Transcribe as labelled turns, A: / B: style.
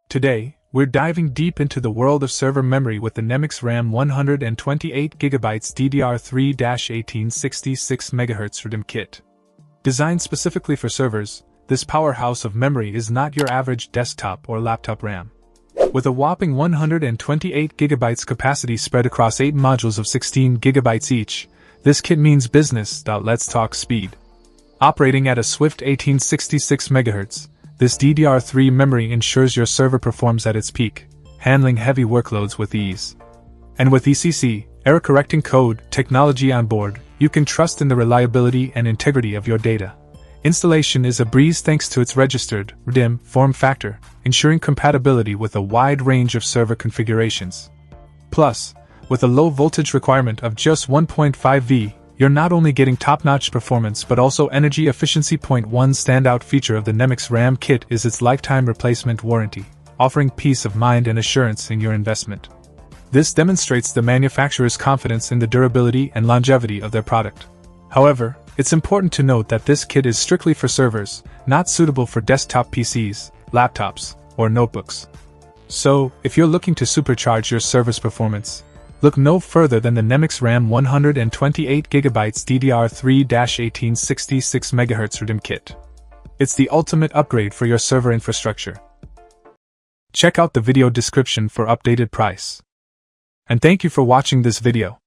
A: Today, we're diving deep into the world of server memory with the NEMIX RAM 128GB DDR3-1866MHz RDIMM kit. Designed specifically for servers, this powerhouse of memory is not your average desktop or laptop RAM. With a whopping 128GB capacity spread across 8 modules of 16GB each, this kit means business. Let's talk speed. Operating at a swift 1866 MHz, this DDR3 memory ensures your server performs at its peak, handling heavy workloads with ease. And with ECC, error-correcting code, technology on board, you can trust in the reliability and integrity of your data. Installation is a breeze thanks to its registered RDIMM form factor, ensuring compatibility with a wide range of server configurations. Plus, with a low voltage requirement of just 1.5 V, you're not only getting top-notch performance but also energy efficiency. One standout feature of the NEMIX RAM kit is its lifetime replacement warranty, offering peace of mind and assurance in your investment. This demonstrates the manufacturer's confidence in the durability and longevity of their product. However, it's important to note that this kit is strictly for servers, not suitable for desktop PCs, laptops, or notebooks. So, if you're looking to supercharge your server's performance, look no further than the NEMIX RAM 128GB DDR3-1866MHz RDIMM kit. It's the ultimate upgrade for your server infrastructure. Check out the video description for updated price. And thank you for watching this video.